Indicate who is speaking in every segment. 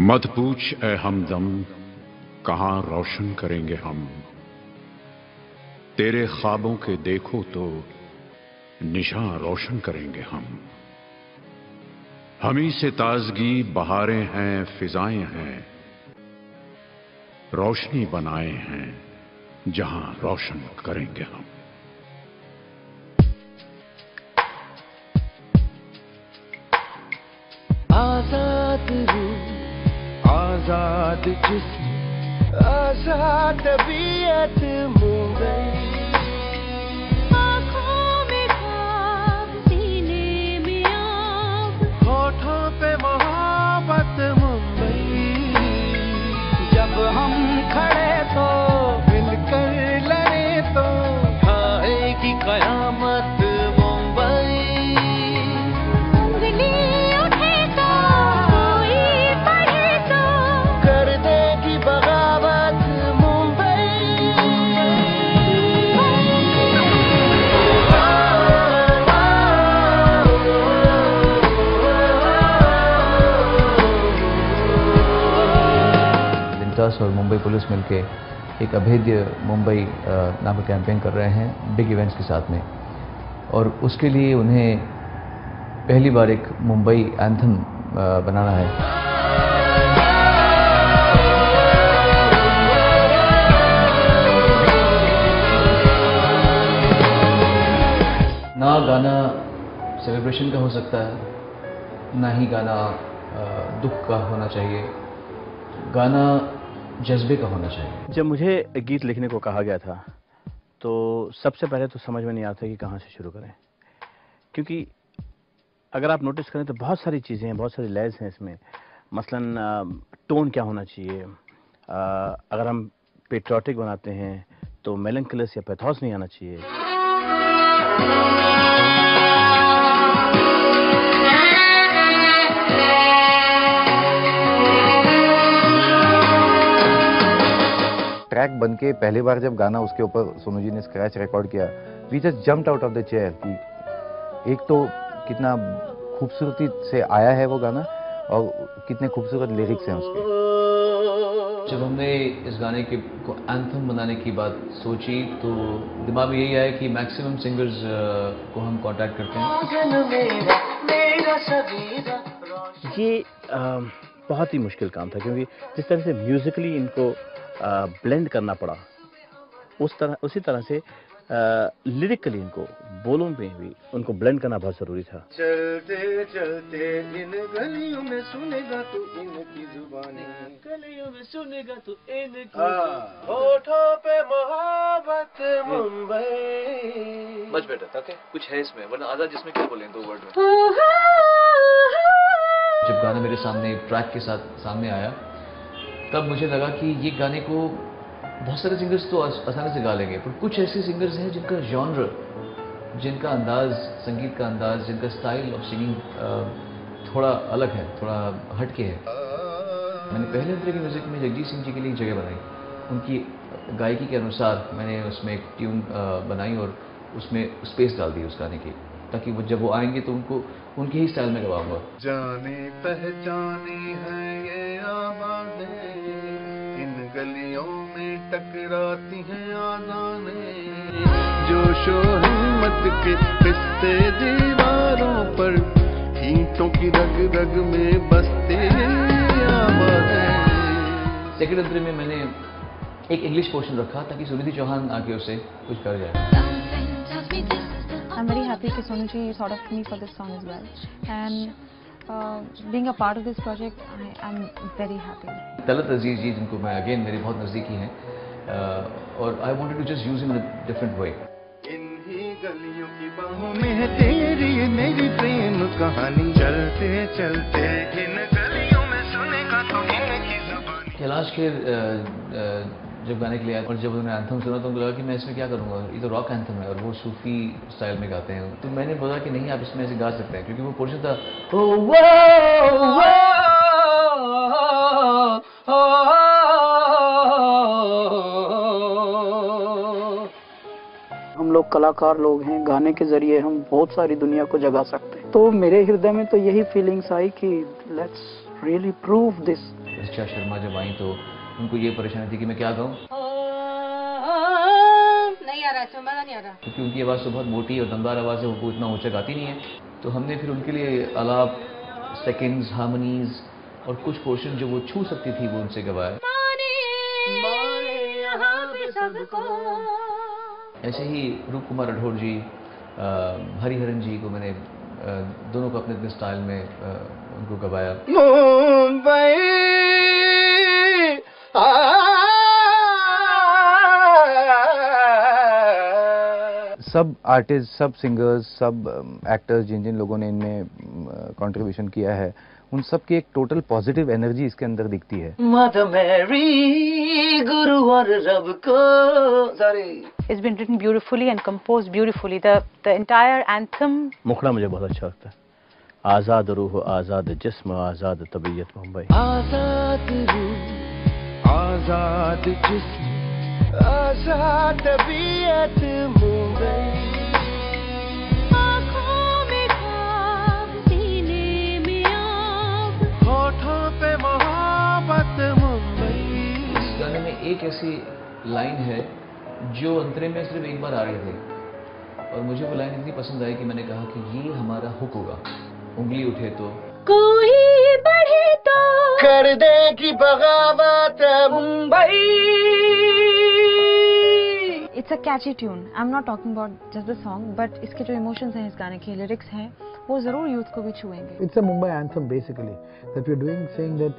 Speaker 1: मत पूछ ए हमदम कहां रोशन करेंगे हम, तेरे ख्वाबों के देखो तो निशान रोशन करेंगे हम। हमी से ताजगी बहारें हैं फिजाएं हैं, रोशनी बनाए हैं जहां रोशन करेंगे हम।
Speaker 2: आजाद आजाद जिस्म आजाद तबीयत मुंबई,
Speaker 3: आँखों में ख्वाब सीने में आग,
Speaker 2: होठों पे मोहब्बत मुंबई। जब हम खड़े तो मिलकर लड़े तो आएगी कयामत मुंबई।
Speaker 3: उंगली उठे तो कोई पढ़े तो
Speaker 2: कर देगी बगावत मुंबई।
Speaker 4: विंटर्स और मुंबई पुलिस मिलके एक अभेद्य मुंबई नाम का कैंपेन कर रहे हैं बिग इवेंट्स के साथ में, और उसके लिए उन्हें पहली बार एक मुंबई एंथम बनाना है। ना गाना सेलिब्रेशन का हो सकता है, ना ही गाना दुख का होना चाहिए, गाना जज्बे का होना चाहिए।
Speaker 5: जब मुझे गीत लिखने को कहा गया था तो सबसे पहले तो समझ में नहीं आता कि कहाँ से शुरू करें, क्योंकि अगर आप नोटिस करें तो बहुत सारी चीज़ें हैं, बहुत सारी लैज हैं इसमें। मसलन टोन क्या होना चाहिए, अगर हम पेट्रियोटिक बनाते हैं तो मेलंकलस या पैथोस नहीं आना चाहिए।
Speaker 6: ट्रैक बन के पहली बार जब गाना उसके ऊपर सोनू जी ने स्क्रैच रिकॉर्ड किया, we just jumped out of the chair कि एक तो कितना खूबसूरती से आया है वो गाना और कितने खूबसूरत लिरिक्स हैं उसके।
Speaker 4: जब हमने इस गाने के को एंथम बनाने की बात सोची तो दिमाग में यही आया कि मैक्सिमम सिंगर्स को हम कांटेक्ट करते हैं।
Speaker 5: ये बहुत ही मुश्किल काम था, क्योंकि जिस तरह से म्यूजिकली इनको ब्लेंड करना पड़ा, उसी तरह से लिरिकली इनको बोलों में भी उनको ब्लेंड करना बहुत जरूरी था।
Speaker 2: चलते चलते इन गलियों में सुनेगा तू इनकी जुबानी, गलियों में सुनेगा तू इनकी, होठों पे मोहब्बत मुंबई।
Speaker 4: मच बेटर ओके, कुछ है इसमें, वरना आजाद जिसमें क्या बोलें दो वर्ड में। जब गाना मेरे सामने ट्रैक के साथ सामने आया तब मुझे लगा कि ये गाने को बहुत सारे सिंगर्स तो आसानी से गा लेंगे, पर कुछ ऐसे सिंगर्स हैं जिनका जॉनर, जिनका अंदाज, संगीत का अंदाज, जिनका स्टाइल ऑफ सिंगिंग थोड़ा अलग है, थोड़ा हटके है। मैंने पहले अंतरे की म्यूज़िक में जगजीत सिंह जी के लिए एक जगह बनाई, उनकी गायकी के अनुसार मैंने उसमें एक ट्यून बनाई और उसमें स्पेस डाल दी उस गाने की, ताकि वो जब वो आएंगे तो उनको उनके ही स्टाइल में गवाऊंगा।
Speaker 2: जाने पहचाने हैं ये आवाज़ें, इन गलियों में टकराती हैं आज़ानें, जोशो हिम्मत के पिसते दीवारों पर, ईंटों की रग रग में बसते आवाज़ें।
Speaker 4: सेकंड अंतरे में मैंने एक इंग्लिश पोर्शन रखा ताकि सुनिधि चौहान आके उससे कुछ कर जाए।
Speaker 7: I'm very happy that Sonu ji thought of me for this song as well, and being a part of this project, I am very happy.
Speaker 4: Talat अजीज जी, जिनको मैं अगेन मेरे बहुत नज़दीकी हैं, और I wanted to just use him in a different way.
Speaker 2: इन्हीं गलियों की बाहों में है तेरी मेरी प्रेम कहानी, चलते चलते इन गलियों में सुनेगा तो इनकी जुबानी।
Speaker 4: कैलाश खेर जब गाने के लिए आया और जब उन्होंने एंथम सुना तो उनको लगा कि मैं इसमें क्या करूँगा, ये तो रॉक एंथम है और वो सूफी स्टाइल में गाते हैं। तो मैंने बोला कि नहीं, आप इसमें ऐसे गा सकते हैं, क्योंकि वो पोर्शन था
Speaker 8: कलाकार लोग हैं, गाने के जरिए हम बहुत सारी दुनिया को जगा सकते हैं। तो मेरे हृदय में तो यही फीलिंग्स आई कि let's really prove this.
Speaker 4: Richa Sharma जब आई तो उनको ये परेशानी थी कि मैं क्या गाऊं,
Speaker 9: नहीं आ रहा, मजा नहीं आ रहा,
Speaker 4: क्योंकि उनकी आवाज़ तो बहुत मोटी और दमदार आवाज़ है, उनको इतना ऊंचा गाती नहीं है। तो हमने फिर उनके लिए आलाप, सेकेंड्स, हार्मनीज और कुछ पोर्शन जो वो छू सकती थी वो उनसे गवाया। ऐसे ही रूप कुमार राठौर जी, हरिहरन जी को मैंने दोनों को अपने अपने स्टाइल में उनको गवाया।
Speaker 2: मुंबई
Speaker 6: सब आर्टिस्ट, सब सिंगर्स, सब एक्टर्स जिन जिन लोगों ने इनमें कंट्रीब्यूशन किया है, उन सब की एक टोटल पॉजिटिव एनर्जी इसके अंदर दिखती है।
Speaker 8: मदर मैरी गुरु और रब को सारे।
Speaker 7: It's been written beautifully and composed beautifully. The entire anthem.
Speaker 5: मुखड़ा मुझे बहुत अच्छा लगता है। आजाद रूह, आजाद जिस्म, आजाद तबीयत मुंबई।
Speaker 2: आजाद रूह, आजाद जिस्म, आजाद तबीयत मुंबई।
Speaker 3: आँखों में ख्वाब, सीने में आग,
Speaker 2: होठों पे मोहब्बत मुंबई।
Speaker 4: इस गाने में एक ऐसी लाइन है जो अंतरे में सिर्फ एक बार आ रही थी और मुझे वो लाइन इतनी पसंद आई कि मैंने कहा कि ये हमारा हुक होगा। उंगली उठे तो
Speaker 3: कोई बढ़े तो
Speaker 2: कर देगी बगावत Mumbai.
Speaker 7: It's a catchy tune. I'm not talking about just the song, but इसके जो emotions हैं इस गाने के, lyrics हैं, वो जरूर youth को भी छुएंगे।
Speaker 10: It's a Mumbai anthem basically that we're doing, saying that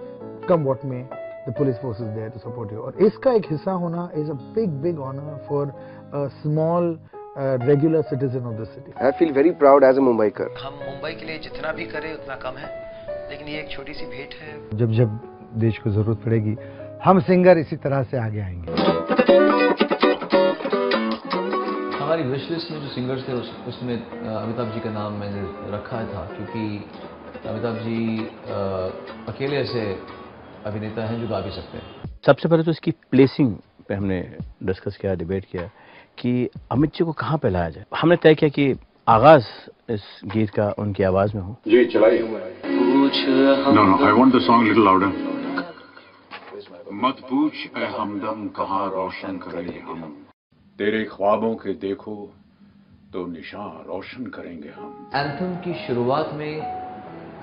Speaker 10: come what may, the police force is there to support you. और इसका एक हिस्सा होना is a big honor for a small regular citizen of the city.
Speaker 2: I feel very proud as a Mumbaiker. हम मुंबई के लिए जितना भी करें उतना कम है, लेकिन ये एक छोटी सी भेंट है।
Speaker 10: जब देश को जरूरत पड़ेगी हम सिंगर इसी तरह से आगे आएंगे।
Speaker 4: हमारी विश लिस्ट में जो सिंगर्स थे उसमें अमिताभ जी का नाम मैंने रखा था, क्योंकि अमिताभ जी अकेले ऐसे अभिनेता हैं जो गा भी सकते हैं।
Speaker 5: सबसे पहले तो इसकी प्लेसिंग पे हमने डिस्कस किया, डिबेट किया कि अमित जी को कहाँ पे लाया जाए। हमने तय किया कि आगाज इस गीत का उनकी आवाज में हो।
Speaker 1: जी चलाइए। No I want the song little louder. मत पूछ ए हमदम कहाँ रोशन करेंगे हम, तेरे ख्वाबों के देखो तो निशान रोशन करेंगे हम।
Speaker 4: एंथम की शुरुआत में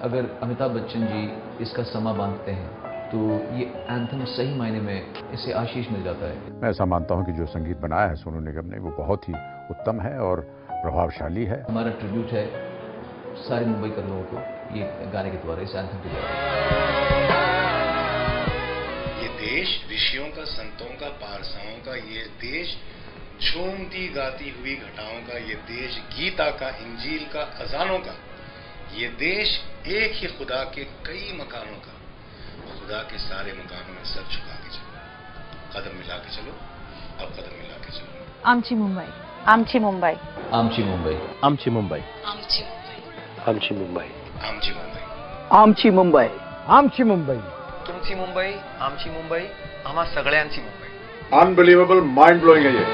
Speaker 4: अगर अमिताभ बच्चन जी इसका समा बांधते हैं तो ये एंथम सही मायने में इसे आशीष मिल जाता है।
Speaker 1: मैं ऐसा मानता हूँ कि जो संगीत बनाया है सोनू निगम ने वो बहुत ही उत्तम है और प्रभावशाली है।
Speaker 4: हमारा ट्रिब्यूट है सारे मुंबई के लोगों को ये गाने के द्वारा, इस एंथम के द्वारा।
Speaker 11: ये देश ऋषियों का, संतों का, पारसाओं का, ये देश झूमती गाती हुई घटाओं का, ये देश गीता का, इंजील का, अजानों का, ये देश एक ही खुदा के कई मकानों का। खुदा के सारे मकानों में सर झुका के चलो, कदम मिला के चलो, अब कदम मिला के चलो।
Speaker 7: आमची मुंबई, आमची मुंबई,
Speaker 4: आमची मुंबई,
Speaker 5: आमची मुंबई,
Speaker 9: आमची मुंबई,
Speaker 2: आमची मुंबई,
Speaker 11: आमची मुंबई,
Speaker 8: आमची मुंबई,
Speaker 10: आमची मुंबई,
Speaker 2: तुमची मुंबई, आमची मुंबई, आम्हा सगळ्यांची मुंबई।
Speaker 1: अनबिलीवेबल, माइंड ब्लोइंग है ये।